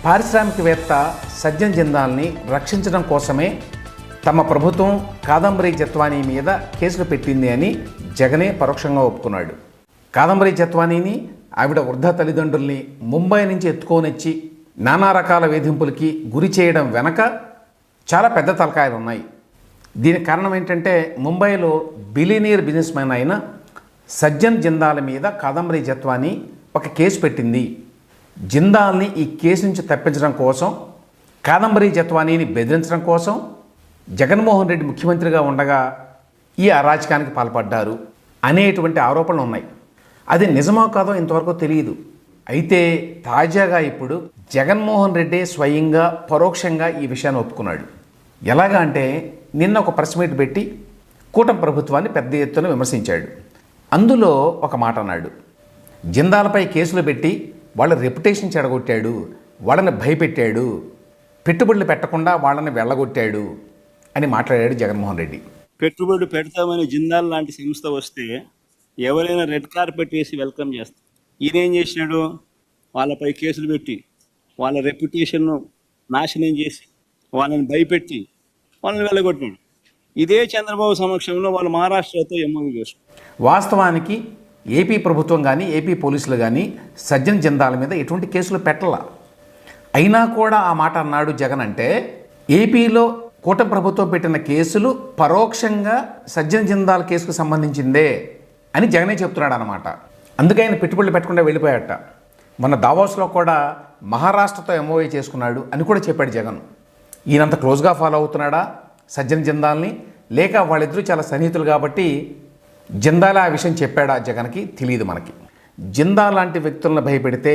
పారిశ్రామికవేత్త సజ్జన్ జిందాల్ని రక్షించడం కోసమే తమ ప్రభుత్వం కాదంబరి జత్వానీ మీద కేసులు పెట్టింది అని జగనే పరోక్షంగా ఒప్పుకున్నాడు. కాదంబరి జత్వానీని, ఆవిడ వృద్ధ తల్లిదండ్రుల్ని ముంబై నుంచి ఎత్తుకోనొచ్చి నానా రకాల వేధింపులకి గురి చేయడం వెనక చాలా పెద్ద తలకాయలు ఉన్నాయి. దీనికి కారణం ఏంటంటే ముంబైలో బిలియనీర్ బిజినెస్ మ్యాన్ అయిన సజ్జన్ జిందాల్ మీద కాదంబరి జత్వానీ ఒక కేసు పెట్టింది. జిందాల్ని ఈ కేసు నుంచి తప్పించడం కోసం, కాదంబరి జత్వానీని బెదిరించడం కోసం జగన్మోహన్ రెడ్డి ముఖ్యమంత్రిగా ఉండగా ఈ అరాచకానికి పాల్పడ్డారు అనేటువంటి ఆరోపణలు ఉన్నాయి. అది నిజమో కాదో ఇంతవరకు తెలియదు. అయితే తాజాగా ఇప్పుడు జగన్మోహన్ రెడ్డి స్వయంగా పరోక్షంగా ఈ విషయాన్ని ఒప్పుకున్నాడు. ఎలాగా అంటే నిన్న ఒక ప్రెస్ మీట్ పెట్టి కూటమి ప్రభుత్వాన్ని పెద్ద ఎత్తున విమర్శించాడు. అందులో ఒక మాట అన్నాడు, జిందాల్పై కేసులు పెట్టి వాళ్ళ రెప్యుటేషన్ చెడగొట్టాడు, వాళ్ళని భయపెట్టాడు, పెట్టుబడులు పెట్టకుండా వాళ్ళని వెళ్ళగొట్టాడు అని మాట్లాడాడు జగన్మోహన్ రెడ్డి. పెట్టుబడులు పెడతామని జిందాల్ లాంటి సంస్థ వస్తే ఎవరైనా రెడ్ కార్పెట్ వేసి వెల్కమ్ చేస్తారు. ఈయనేం చేసినాడు, వాళ్ళపై కేసులు పెట్టి వాళ్ళ రెప్యుటేషన్ను నాశనం చేసి వాళ్ళని భయపెట్టి వాళ్ళని వెళ్ళగొట్టినాడు. ఇదే చంద్రబాబు సమక్షంలో వాళ్ళు మహారాష్ట్రతో ఎంఓయూ చేశారు. వాస్తవానికి ఏపీ ప్రభుత్వం కానీ ఏపీ పోలీసులు కానీ సజ్జన్ జిందాల్ మీద ఎటువంటి కేసులు పెట్టాల. అయినా కూడా ఆ మాట అన్నాడు జగన్ అంటే ఏపీలో కూటమి ప్రభుత్వం పెట్టిన కేసులు పరోక్షంగా సజ్జన్ జిందాల్ కేసుకు సంబంధించిందే అని జగనే చెప్తున్నాడు అన్నమాట. అందుకే ఆయన పెట్టుబడులు పెట్టకుండా వెళ్ళిపోయాట. మొన్న దావోస్లో కూడా మహారాష్ట్రతో ఎంఓయూ చేసుకున్నాడు అని కూడా చెప్పాడు జగన్. ఈయనంత క్లోజ్గా ఫాలో అవుతున్నాడా సజ్జన్ జిందాల్ని, లేక వాళ్ళిద్దరూ చాలా సన్నిహితులు కాబట్టి జిందాల్ ఆ విషయం చెప్పాడా జగన్కి తెలియదు మనకి. జిందాల్ లాంటి వ్యక్తులను భయపెడితే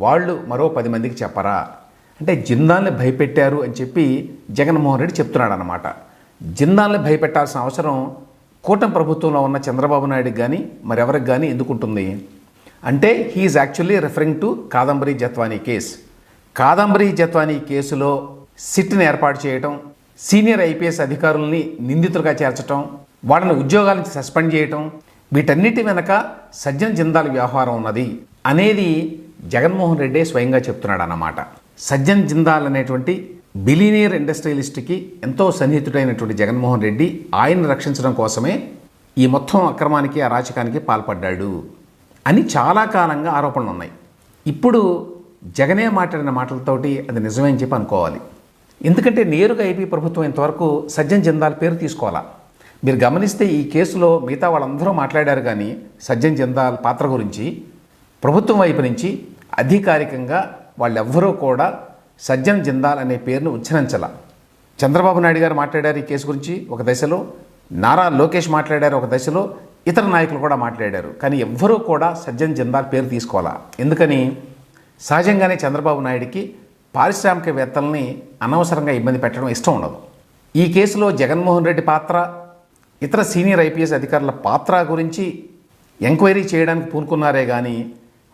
వాళ్ళు మరో 10 మందికి చెప్పరా అంటే జిందాల్ని భయపెట్టారు అని చెప్పి జగన్మోహన్ రెడ్డి చెప్తున్నాడు అన్నమాట. జిందాల్ని భయపెట్టాల్సిన అవసరం కూటమి ప్రభుత్వంలో ఉన్న చంద్రబాబు నాయుడుకి కానీ మరెవరికి కానీ ఎందుకుంటుంది అంటే he is actually referring to Kadambari Jatwani case. Kadambari Jatwani కేసులో సిట్ని ఏర్పాటు చేయటం, సీనియర్ ఐపీఎస్ అధికారుల్ని నిందితులుగా చేర్చడం, వాళ్ళని ఉద్యోగాల నుంచి సస్పెండ్ చేయటం, వీటన్నిటి వెనక సజ్జన్ జిందాల్ వ్యవహారం ఉన్నది అనేది జగన్మోహన్ రెడ్డి స్వయంగా చెప్తున్నాడు అన్నమాట. సజ్జన్ జిందాల్ అనేటువంటి బిలియనీర్ ఇండస్ట్రియలిస్ట్కి ఎంతో సన్నిహితుడైనటువంటి జగన్మోహన్ రెడ్డి ఆయన్ని రక్షించడం కోసమే ఈ మొత్తం అక్రమానికి అరాచకానికి పాల్పడ్డాడు అని చాలా కాలంగా ఆరోపణలు ఉన్నాయి. ఇప్పుడు జగనే మాట్లాడిన మాటలతోటి అది నిజమే అని చెప్పి అనుకోవాలి. ఎందుకంటే నేరుగా ఏపీ ప్రభుత్వం ఇంతవరకు సజ్జన్ జిందాల్ పేరు తీసుకోవాలా. మీరు గమనిస్తే ఈ కేసులో మిగతా వాళ్ళందరూ మాట్లాడారు కానీ సజ్జన్ జిందాల్ పాత్ర గురించి ప్రభుత్వం వైపు నుంచి అధికారికంగా వాళ్ళెవ్వరూ కూడా సజ్జన్ జిందాల్ అనే పేరును ఉచ్చరించాల. చంద్రబాబు నాయుడు గారు మాట్లాడారు ఈ కేసు గురించి ఒక దశలో, నారా లోకేష్ మాట్లాడారు ఒక దశలో, ఇతర నాయకులు కూడా మాట్లాడారు. కానీ ఎవ్వరూ కూడా సజ్జన్ జిందాల్ పేరు తీసుకోవాలా. ఎందుకని సహజంగానే చంద్రబాబు నాయుడికి పారిశ్రామికవేత్తల్ని అనవసరంగా ఇబ్బంది పెట్టడం ఇష్టం ఉండదు. ఈ కేసులో జగన్మోహన్ రెడ్డి పాత్ర, ఇతర సీనియర్ ఐపీఎస్ అధికారుల పాత్ర గురించి ఎంక్వైరీ చేయడానికి పూనుకున్నారే కానీ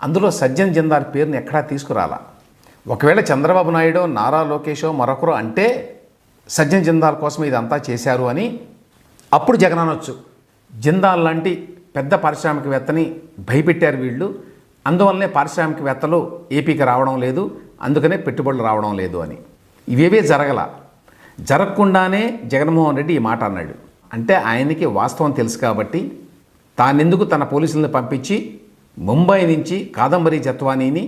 అందులో సజ్జన్ జిందాల్ పేరుని ఎక్కడా తీసుకురాలా. ఒకవేళ చంద్రబాబు నాయుడు, నారా లోకేషో మరొకరు అంటే సజ్జన్ జిందాల్ కోసం ఇదంతా చేశారు అని అప్పుడు జగన్ అనొచ్చు, జిందాల్ లాంటి పెద్ద పారిశ్రామికవేత్తని భయపెట్టారు వీళ్ళు, అందువల్లనే పారిశ్రామికవేత్తలు ఏపీకి రావడం లేదు, అందుకనే పెట్టుబడులు రావడం లేదు అని. ఇవేవే జరగకుండానే జగన్మోహన్ రెడ్డి ఈ మాట అన్నాడు. అంటే ఆయనకి వాస్తవం తెలుసు కాబట్టి తానెందుకు తన పోలీసులను పంపించి ముంబై నుంచి కాదంబరి జత్వానీని,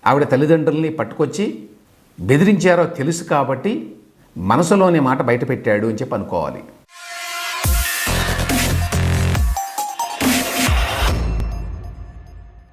ఆవిడ తల్లిదండ్రుల్ని పట్టుకొచ్చి బెదిరించారో తెలుసు కాబట్టి మనసులోని మాట బయటపెట్టాడు అని చెప్పి అనుకోవాలి.